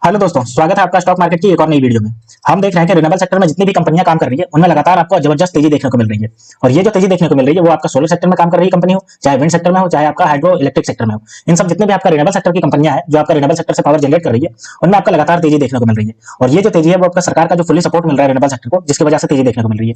Hello दोस्तों, स्वागत है आपका स्टॉक मार्केट की एक और नई वीडियो में। हम देख रहे हैं कि रिन्यूएबल सेक्टर में जितनी भी कंपनियां काम कर रही है उनमें लगातार आपको जबरदस्त तेजी देखने को मिल रही है। और ये जो तेजी देखने को मिल रही है वो आपका सोलर सेक्टर में काम कर रही कंपनी हो, चाहे विंड सेक्टर में हो, चाहे आपका हाइड्रो इलेक्ट्रिक सेक्टर में हो। इन सब जितने भी आपका रिन्यूएबल सेक्टर की कंपनियां हैं जो आपका रिन्यूएबल सेक्टर से पावर जनरेट कर रही है उनमें आपका लगातार तेजी देखने को मिल रही है। और ये जो तेजी है वो आपका सरकार का जो फुली सपोर्ट मिल रहा है रिन्यूएबल सेक्टर को, जिसकी वजह से तेजी देखने को मिल रही है।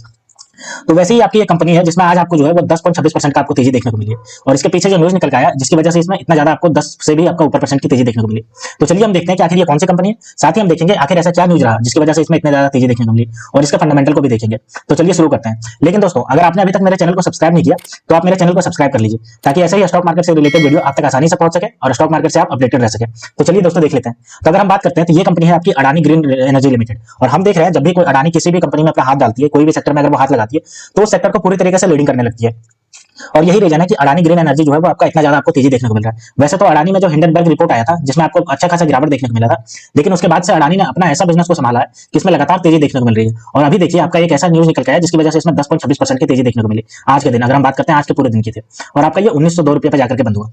तो वैसे ही आपकी एक कंपनी है जिसमें आज आपको जो है वो 10.26% का आपको तेजी देखने को मिली है। और इसके पीछे जो न्यूज निकल के आया जिसकी वजह से इसमें इतना ज्यादा आपको 10 से भी आपका ऊपर परसेंट की तेजी देखने को मिली। तो चलिए हम देखते हैं कि आखिर ये कौन सी कंपनी है, साथ ही हम देखेंगे आखिर ऐसा क्या न्यूज रहा जिसकी वजह से इसमें इतनी ज्यादा तेजी देखने को मिली, और इसके फंडामेंटल को भी देखेंगे। तो चलिए शुरू करते हैं। लेकिन दोस्तों, अगर आपने अभी तक मेरे चैनल को सब्सक्राइब नहीं किया तो आप मेरे चैनल को सब्सक्राइब कर लीजिए, ताकि ऐसे ही स्टॉक मार्केट से रिलेटेड वीडियो आप तक आसानी से पहुंच सके और स्टॉक मार्केट से आप अपडेटेड रह सके। तो चलिए दोस्तों देख लेते हैं। तो अगर हम बात करते हैं तो ये कंपनी है आपकी अडानी ग्रीन एनर्जी लिमिटेड। और हम देख रहे हैं जब भी कोई अडानी किसी भी कंपनी में अपना हाथ डालती है, कोई भी सेक्टर में अगर वो हाथ लगाती है तो उस सेक्टर को पूरी तरीके से लीडिंग करने लगती है। और यही रीजन है कि अडानी ग्रीन एनर्जी जो है वो आपका इतना ज्यादा आपको तेजी देखने को मिल रहा है। वैसे तो अडानी में जो हिंडनबर्ग रिपोर्ट आया था जिसमें आपको अच्छा खासा गिरावट देखने को मिला था, लेकिन उसके बाद से अडानी ने अपना ऐसा बिजनेस को संभाला है कि इसमें लगातार तेजी देखने को मिल रही है। और अभी देखिए आपका एक ऐसा न्यूज निकल के आया जिसकी वजह से इसमें 10.26% की तेजी देखने को मिली आज के दिन। अगर हम बात करते हैं आज के पूरे दिन की थी, और आपका ये 1902 रुपये पर जाकर के बंद हुआ।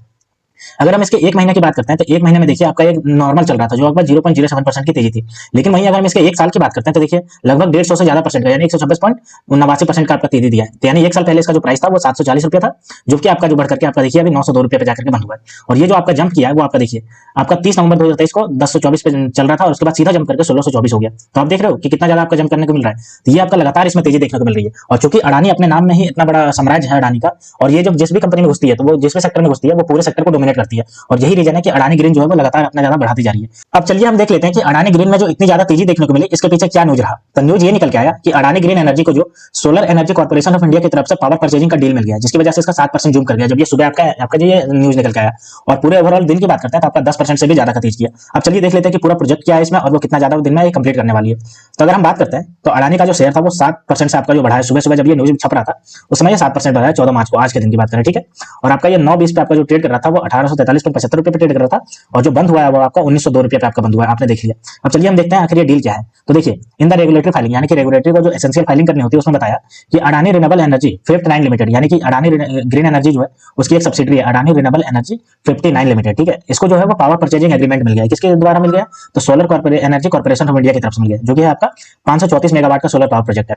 अगर हम इसके एक महीने की बात करते हैं तो एक महीने में देखिए आपका एक नॉर्मल चल रहा था जो आपका 0.07% की तेजी थी। लेकिन वहीं अगर हम इसके एक साल की बात करते हैं तो देखिए लगभग 150 से ज्यादा परसेंट का, यानी 126.89% का आपका तेजी दिया है। तो यानी एक साल पहले इसका जो प्राइस था वो 740 रुपया था, जो कि आपका जो बढ़ करके आपका देखिए अभी 902 रुपये पे जाकर के बंद हुआ है। और ये जो आपका जंप किया है वो आपका देखिए आपका 30 नवंबर 2023 को 1024 पे चल रहा था और उसके बाद सीधा जंप करके 1624 हो गया। तो आप देख रहे हो कि कितना ज्यादा आपका जंप करने को मिल रहा है। तो ये आपका लगातार इसमें तेजी देखने को मिल रही है। और चूंकि अडानी अपने नाम में ही इतना बड़ा साम्राज्य है अडानी का, और ये जब जिस भी कंपनी में घुसती है तो वो जिस भी सेक्टर में घुसती है वो पूरे सेक्टर को डोमिनेट करती है। और यही रीजन है कि अडानी ग्रीन जो है वो लगातार अपना ज्यादा बढ़ाती जा रही है। अब चलिए हम देख लेते हैं कि अडानी ग्रीन में जो इतनी ज्यादा तेजी देखने को मिली इसके पीछे क्या न्यूज रहा। तो न्यूज ये निकल के आया कि अडानी ग्रीन एनर्जी को जो solar energy corporation of India की तरफ से पावर परचेजिंग का डील मिल गया, जिसकी वजह से इसका 7% जूम कर गया जब ये सुबह आपका जो ये न्यूज निकल के आया। और पूरे ओवरऑल दिन की बात करते हैं तो आपका 10% से भी ज्यादा का तेज किया। अब चलिए देख लेते हैं कि पूरा प्रोजेक्ट क्या है इसमें और वो कितना ज्यादा दिन में कंप्लीट करने वाली है। तो अगर हम बात करते हैं तो अडानी का जो शेयर था वो 7% से आपका जो बढ़ा है। सुबह सुबह जब ये न्यूज छप रहा था उस समय ये 7% बढ़ा है 14 मार्च को, आज के दिन की बात करें, ठीक है। और आपका ये 9:20 पे आपका जो ट्रेड कर रहा था वो 1843.75 रुपये पे ट्रेड कर रहा था, और जो बंद हुआ है वो आपका 1902 रुपये पे आपका बंद हुआ है, आपने देख लिया। अब चलिए हम देखते हैं आखिर ये डील क्या है। तो देखिए इन द रेगुलेटरी फाइलिंग, यानी कि रेगुलेटरी को जो एसेंशियल फाइलिंग करनी होती है उसमें बताया कि अडानी रिन्यूएबल एनर्जी 59 लिमिटेड, यानी कि अडानी ग्रीन एनर्जी जो है उसकी एक सब्सिडरी है अडानी रिन्यूएबल एनर्जी 59 लिमिटेड, ठीक है। इसको जो है वो पावर परचेजिंग एग्रीमेंट मिल गया है। किसके द्वारा मिल गया? तो solar energy corporation of India की तरफ से मिल गया, जो कि है आपका 534 मेगावाट का सोलर पावर प्रोजेक्ट है।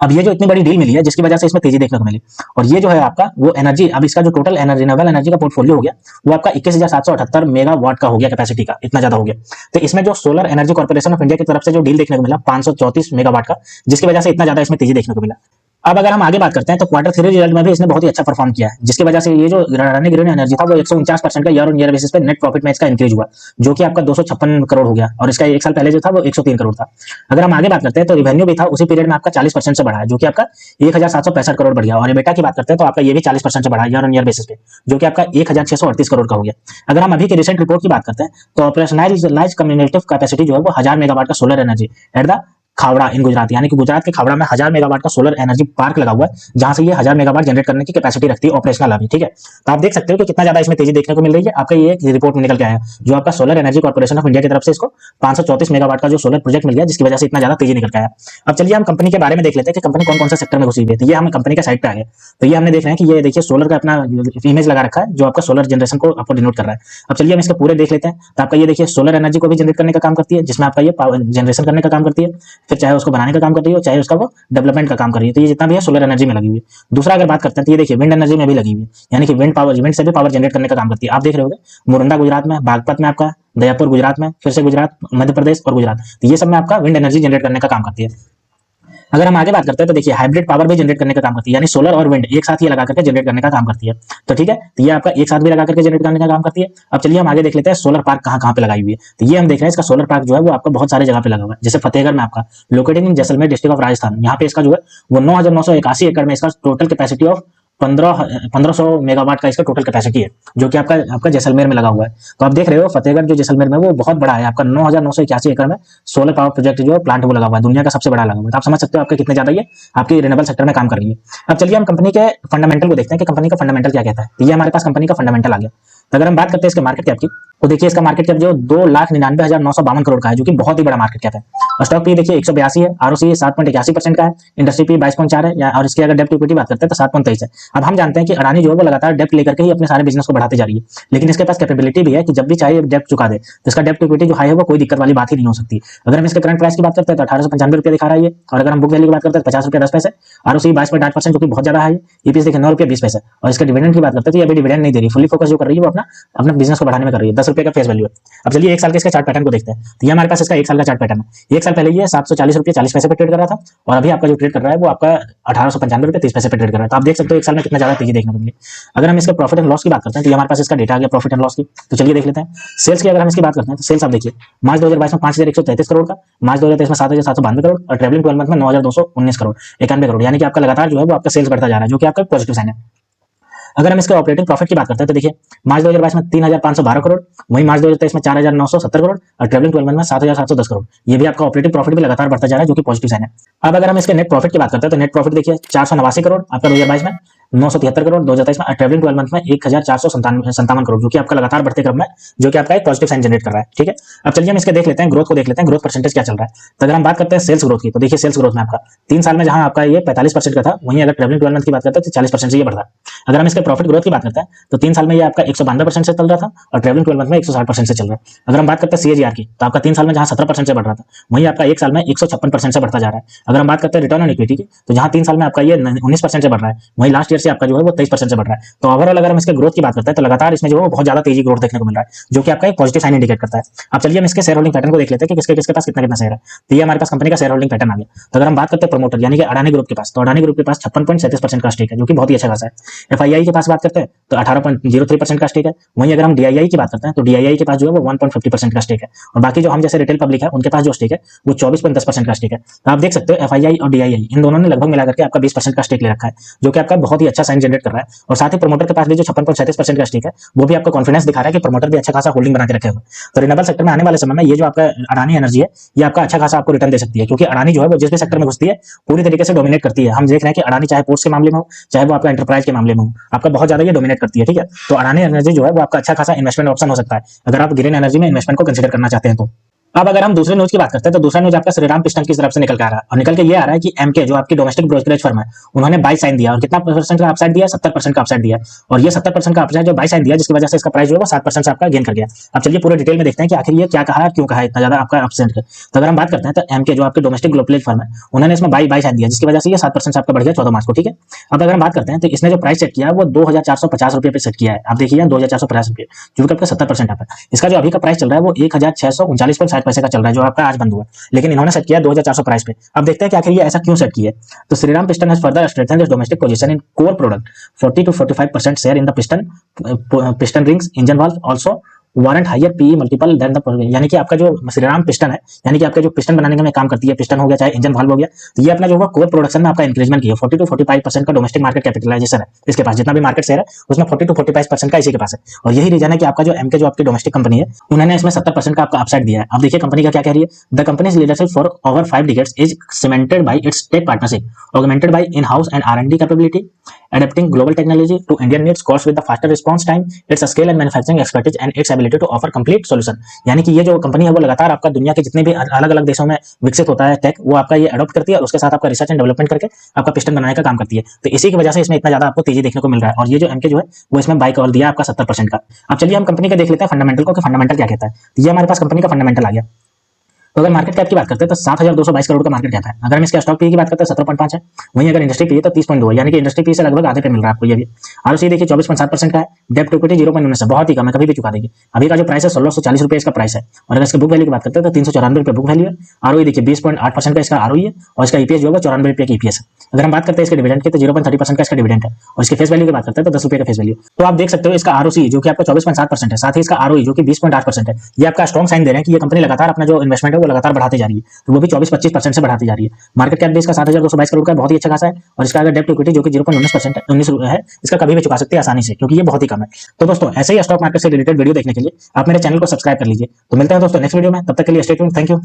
अब ये जो इतनी बड़ी डील मिली है जिसकी वजह से इसमें तेजी देखने को मिली, और ये जो है आपका वो एनर्जी, अब इसका जो टोटल रिन्यूएबल एनर्जी का पोर्टफोलियो हो गया वो आपका 21,778 मेगावाट का हो गया, कैपेसिटी का इतना ज्यादा हो गया। तो इसमें जो solar energy corporation of India की तरफ से जो डील देखने को मिला 534 मेगावाट का, जिसकी वजह से इतना ज्यादा इसमें तेजी देखने को मिला। अब अगर हम आगे बात करते हैं तो क्वार्टर 3 रिजल्ट में भी इसने बहुत ही अच्छा परफॉर्म किया है, जिसकी वजह से ये जो अडानी ग्रीन एनर्जी था वो 149% का ईयर ऑन ईयर बेसिस पे नेट प्रॉफिट में इसका इंक्रीज हुआ, जो कि आपका 256 करोड़ हो गया। और इसका एक साल पहले जो था वो 103 करोड़ था। अगर हम आगे बात करते हैं तो रिवेन्यू भी था उसी पीरियड में आपका 40% से बढ़ा है, जो कि आपका 1765 करोड़ बढ़ गया। और एबिटा की बात करते हैं तो आपका ये भी 40% से बढ़ा ईयर ऑन ईयर बेसिस पे, जो कि आपका 1638 करोड़ का हो गया। अगर हम अभी के रिसेंट रिपोर्ट की बात करते हैं तो ऑपरेशनलाइज कम्युनिटिव कैपेसिटी जो है वो 1000 मेगावाट का solar energy at the Khavda in Gujarat, यानी कि गुजरात के खावड़ा में 1000 मेगावाट का सोलर एनर्जी पार्क लगा हुआ है, जहां से ये 1000 मेगावाट जनरेट करने की कैपेसिटी रखती है ऑपरेशनल अभी, ठीक है। तो आप देख सकते हो कि कितना ज्यादा इसमें तेजी देखने को मिल रही है। आपका ये रिपोर्ट में निकल के आया जो आपका solar energy corporation of India की तरफ से इसको 534 मेगावाट का जो सोलर प्रोजेक्ट मिल गया, जिसकी वजह से इतना ज्यादा तेजी निकल के आया। अब चलिए हम कंपनी के बारे में देख लेते हैं कि कंपनी कौन कौन से सेक्टर में घुसी हुई है। तो ये हम कंपनी के साइड पे आ गए, तो ये हमने देख रहे हैं कि ये देखिए सोलर का अपना इमेज लगा रखा है जो आपका सोलर जनरेशन को आपको डिनोट कर रहा है। अब चलिए हम इसके पूरे देख लेते हैं। तो आपका ये देखिए सोलर एनर्जी को भी जनरेट करने का काम करती है, जिसमें आपका ये पावर जनरेशन करने का काम करती है, फिर चाहे उसको बनाने का काम कर रही हो चाहे उसका वो डेवलपमेंट का काम कर रही है। तो ये जितना भी है सोलर एनर्जी में लगी हुई है। दूसरा अगर बात करते हैं तो ये देखिए विंड एनर्जी में भी लगी हुई है, यानी कि विंड से भी पावर जनरेट करने का काम करती है। आप देख रहे होंगे मोरंडा गुजरात में, बागपत में आपका, दयापुर गुजरात में, फिर से गुजरात, मध्य प्रदेश और गुजरात, तो ये सब में आपका विंड एनर्जी जनरेट करने का काम करती है। अगर हम आगे बात करते हैं तो देखिए हाइब्रिड पावर भी जनरेट करने का काम करती है, यानी सोलर और विंड एक साथ ही लगा करके जनरेट करने का काम करती है। तो ठीक है, तो ये आपका एक साथ भी लगा करके जनरेट करने का काम करती है। अब चलिए हम आगे देख लेते हैं सोलर पार्क कहाँ कहाँ पे लगाई हुई है। तो ये हम देख रहे हैं इसका सोलर पार्क जो है वो आपका बहुत सारे जगह पे लगा हुआ है, जैसे फतेहगढ़ में आपका located in Jaisalmer district of Rajasthan, यहाँ पे इसका जो है वो 9,981 एकड़ में इसका टोटल कैपेसिटी ऑफ 1500 मेगावाट का इसका टोटल कैपेसिटी है, जो कि आपका जैसलमेर में लगा हुआ है। तो आप देख रहे हो फतेहगढ़ जो जैसलमेर में वो बहुत बड़ा है, आपका 9,981 एकड़ में सोलर पावर प्रोजेक्ट जो प्लांट वो लगा हुआ है, दुनिया का सबसे बड़ा लगा हुआ है। तो आप समझ सकते हो आपके कितने ज्यादा ये आपकी रिन्यूएबल सेक्टर में काम कर रही है। अब चलिए हम कंपनी के फंडामेंटल को देखते हैं कि कंपनी का फंडामेंटल क्या कहता है। तो ये हमारे पास कंपनी का फंडामेंटल आ गया। तो अगर हम बात करते हैं इसके मार्केट कैप की, तो देखिए इसका मार्केट कैप जो 2,99,952 करोड़ का है, जो कि बहुत ही बड़ा मार्केट कैप है। और स्टॉक पी देखिए 182 है, आरओसी 7.81% का है, इंडस्ट्री पी 22.4 है, और इसकी अगर डेप्ट टू इक्विटी बात करते हैं तो 7.23 है। अब हम जानते हैं कि अडानी जो है वो लगातार डेप्ट लेकर के ही अपने सारे बिजनेस को बढ़ाते जा रही है, लेकिन इसके पास कैपेबिलिटी भी है कि जब भी चाहे डेप्ट चुका दे, तो इसका डेप्ट टू इक्विटी जो हाई है वो कोई दिक्कत वाली बात ही नहीं हो सकती। अगर हम इसके करंट प्राइस की बात करते हैं तो 1895 रुपये दिखा रहा है, और अगर हम बुक वैल्यू की बात करते हैं 50 रुपये 10 पैसे, आरओसी 22.8%, जो कि बहुत ज्यादा है। ईपीएस देखिए 9 रुपये 20 पैसे। और इसका डिविडेंड की बात करते हैं तो ये अभी डिविडेंड नहीं दे रही, फुली फोकस जो कर रही है वो अपना अपना बिजनेस को बढ़ाने में कर रही है। 10 रुपये का फेस वैल्यू है। अब चलिए एक साल के इसके चार्ट पैटर्न को देखते हैं। तो ये हमारे पास इसका एक साल का चार्ट पैटर्न है। एक साल पहले ये 740 रुपये 40 पैसे पे ट्रेड कर रहा था, और अभी आपका जो ट्रेड कर रहा है वो आपका 1895 रुपये 30 पैसे पे ट्रेड कर रहा है। तो आप देख सकते हो एक साल में कितना ज्यादा तेजी देखने को मिली। अगर हम इसके प्रॉफिट एंड लॉस की बात करते हैं तो ये हमारे पास इसका डेटा आ गया प्रॉफिट एंड लॉस की। तो चलिए देख लेते हैं। सेल्स की अगर हम इसकी बात करते हैं तो सेल्स आप देखिए मार्च 2022 में 5133 करोड़ का, मार्च 2023 में 7792 करोड़, और ट्रेवलिंग 12 मंथ में 9219 करोड़ 91 करोड़, यानी कि आपका लगातार जो है वो आपका सेल्स बढ़ता जा रहा है, जो कि आपका पॉजिटिव साइन है। अगर हम इसके ऑपरेटिंग प्रॉफिट की बात करते हैं तो देखिए मार्च 2022 में 3512 करोड़, वहीं मार्च 2023 में 4970 करोड़, और ट्रेवलिंग 12 मंथ में 7710 करोड़। ये भी आपका ऑपरेटिंग प्रॉफिट भी लगातार बढ़ता जा रहा है, जो कि पॉजिटिव साइन है। अब अगर हम इसके नेट प्रॉफिट की बात करते हैं तो नेट प्रॉफिट देखिए 489 करोड़ आपका 2022 में, 973 करोड़ 2023 में, ट्रेवलिंग 12 मंथ में 1457 करोड़, जो कि आपका लगातार बढ़ते क्रम में, जो कि आपका एक पॉजिटिव साइन जनरेट कर रहा है। ठीक है, अब चलिए हम इसके देख लेते हैं ग्रोथ को देख लेते हैं, ग्रोथ परसेंटेज क्या चल रहा है। तो अगर हम बात करते हैं सेल्स ग्रोथ की, तो देखिए सेल्स ग्रोथ में आपका 3 साल में जहां आपका ये 45% का था, वहीं अगर ट्रेवलिंग 12 मंथ की बात करते हैं तो 40% से ये बढ़ रहा है। अगर हम इसके प्रॉफिट ग्रोथ की बात करते हैं तो 3 साल में ये आपका 192% से चल रहा था, और ट्रेवलिंग 12 मंथ में 160% से चल रहा है। अगर हम बात करते हैं सीएजीआर की, तो आपका 3 साल में जहां 17% से बढ़ रहा था, वहीं आपका 1 साल में 156% से बढ़ता जा रहा है। अगर हम बात करते हैं रिटर्न ऑन इक्विटी की, तो जहां 3 साल में आपका ये 19% से बढ़ रहा है, वहीं लास्ट ईयर से आपका जो है वो 23% से बढ़ रहा है। तो ओवरऑल अगर हम इसके ग्रोथ की बात करते हैं तो लगातार इसमें जो है बहुत ज्यादा तेजी ग्रोथ देखने को मिल रहा है, जो कि आपका एक पॉजिटिव साइन इंडिकेट करता है। अब चलिए हम इसके शेयर होल्डिंग पैटर्न को देख लेते हैं कि किसके किसके पास कितना कितना शेयर है। तो ये हमारे पास कंपनी का शेयर होल्डिंग पैटर्न आ गया। तो अगर हम बात करते हैं प्रमोटर यानी कि अडानी ग्रुप के पास, तो अडानी ग्रुप के पास 56.37% का स्टेक है, जो कि बहुत ही अच्छा खासा है। एफआईआई के पास बात करते हैं तो 18.03% का स्टेक है। वहीं अगर हम डीआईआई की बात करते हैं तो डीआईआई के पास जो है वो 1.50% का स्टेक है, और बाकी जो हम जैसे रिटेल पब्लिक है उनके पास जो स्टेक है वो 24.10% का स्टेक है। तो आप देख सकते हो एफआईआई और डीआईआई इन दोनों ने लगभग मिलाकर के आपका 20% का स्टेक ले रखा है, जो कि आपका बहुत ही अच्छा साइन जनरेट कर रहा है। और साथ ही प्रमोटर के पास भी जो 56.37% का स्टेक है, वो भी आपका कॉन्फिडेंस दिखा रहा है कि प्रमोटर भी अच्छा खासा होल्डिंग बना के रखे हुए। तो रिन्यूएबल सेक्टर में आने वाले समय में ये जो आपका अडानी एनर्जी है, ये आपका अच्छा खासा आपको रिटर्न दे सकती है, क्योंकि अडानी जो है वो जिस भी सेक्टर में घुसती है पूरी तरीके से डोमिनेट करती है। हम देख रहे हैं कि अडानी चाहे पोर्ट्स के मामले में हो, चाहे वो आपका एंटरप्राइज के मामले में हो, आपका बहुत ज्यादा ये डोमिनेट करती है। ठीक है, तो अडानी एनर्जी जो है वो आपका अच्छा खासा इन्वेस्टमेंट ऑप्शन हो सकता है, अगर आप ग्रीन एनर्जी में इन्वेस्टमेंट को कंसीडर करना चाहते हैं तो। अब अगर हम दूसरे न्यूज की बात करते हैं तो दूसरा न्यूज आपका श्रीराम पिस्टन की तरफ से निकल के आ रहा है, और निकल के ये आ रहा है कि एमके जो आपकी डोमेस्टिक ब्रोकरेज फर्म है, उन्होंने बाई साइन दिया, और कितना परसेंट का अपसाइड दिया, 70% का अपसाइड दिया। और ये 70% का अपसाइड जो बाई साइन दिया, जिसकी वजह से इसका प्राइस जो है वो 7% से आपका गेन कर गया। अब चलिए पूरे डिटेल में देखते हैं कि आखिर ये क्या कहा है, क्यों कहा है इतना ज्यादा आपका अपसेंट। तो अगर हम बात करते हैं तो एमके जो आपकी डोमेस्टिक ग्लोबलेज फर्म है, उन्होंने इसमें बाई साइन दिया, जिसकी वजह से ये 7% से आपका बढ़ गया 14 मार्च को। ठीक है, अब अगर हम बात करते हैं तो इसने जो प्राइस सेट किया है वो 2450 रुपये पे सेट किया है। आप देखिए 2450 रुपये, जो कि आपका 70% आता है। इसका जो अभी का प्राइस चल रहा है वो 1639.60 पैसे का चल रहा है, जो आपका आज बंद हुआ, लेकिन इन्होंने सेट किया 2400 प्राइस पे। अब देखते हैं कि आखिर ये ऐसा क्यों सेट किया है। तो Shriram piston has further strengthened its domestic position in core product, 40 to 45% share in the piston rings engine valve, also warrant higher PE multiple than the, यानी कि आपका जो श्रीराम पिस्टन है, यानी कि आपका जो पिस्टन बनाने में काम करती है, पिस्टन हो गया चाहे इंजन वाल्व हो गया, तो ये अपना जो कोर प्रोडक्शन में आपका इंक्रीजमेंट किया। 40 to 45% का डोमेस्टिक मार्केट कैपिटलाइजेशन है इसके पास, जितना भी मार्केट शेयर है उसमें 40 to 45% का इसी के पास है। और यही रीजन है कि आपका जो एमके जो आपकी डोमेस्टिक कंपनी है, उन्होंने इसमें 70% का आपका अपसाइड दिया है। अब देखिए कंपनी का क्या कह रही है। The company's leadership for over 5 decades is cemented by its tech partnership, augmented by in house and R&D capability, adapting global technology to Indian needs, course with the faster response time, its scale and manufacturing expertise and its ability to offer complete solution। यानी कि ये जो company है वो लगातार आपका दुनिया के जितने भी अलग अलग देशों में विकसित होता है टेक, वो आपका ये अडॉप्ट करती है, और उसके साथ आपका रिसर्च एंड डेवलपमेंट करके आपका पिस्टन बनाने का काम करती है। तो इसी की वजह से इसमें इतना ज्यादा आपको तेजी देखने को मिल रहा है। और ये जो एमके जो है वो इसमें बाई कॉल दिया आपका 70% का। अब चलिए हम कंपनी का देख लेते हैं फंडामेंटल को, कि फंडामेंटल क्या कहता है। तो ये हमारे पास कंपनी का फंडामेंटल आ गया। तो अगर मार्केट कैप की बात करते हैं तो 7222 करोड़ का मार्केट कैप है। अगर हम इसके स्टॉक पी की बात करते हैं 17.5 है, वहीं अगर इंडस्ट्री पी है तो 30.2 है, यानी कि इंडस्ट्री पी से लगभग आधे पे मिल रहा है आपको ये भी। आरओसी देखिए 24.7% का है, डेब्ट टू इक्विटी 0.19 है, बहुत ही कम है, कभी भी चुका देगी। अभी का जो प्राइस है 1640 रुपये इसका प्राइस है, और अगर इसके बुक वैल्यू की बात करते हैं तो 394 रुपये बुक वैल्यू है। आरओई देखिए 20.8% का इसका आरओई है, और इसका ईपीएस जो है 94 रुपये की ईपीएस है। अगर हम बात करते हैं इसके डिविडेंड की तो 0.30% का इसका डिविडेंड है, और इसके फेस वैल्यू की बात करते हैं तो 10 रुपये का फेस वैल्यू। तो आप देख सकते हो इसका आरओसी जो कि आपका 24.7% है, साथ ही इसका आरओई जो कि 20.8% है, ये आपका स्ट्रॉन्ग साइन दे रहे हैं कि ये कंपनी लगातार अपना जो इन्वेस्टमेंट है वो लगातार बढ़ाते जा रही है, तो वो भी 24-25% से बढ़ाती जा रही है। मार्केट कैप भी इसका 7222 करोड़ का बहुत ही अच्छा खासा है, और इसका अगर डेब्ट इक्विटी जो कि 0.19% है, 19 है, इसका कभी भी चुका सकते हैं आसानी से, क्योंकि ये बहुत ही कम है। तो दोस्तों ऐसे ही स्टॉक मार्केट से रिलेटेड वीडियो देखने के लिए आप मेरे चैनल को सब्सक्राइब कर लीजिए। तो मिलते हैं दोस्तों नेक्स्ट वीडियो में, तब तक के लिए स्टे ट्यून्ड, थैंक यू।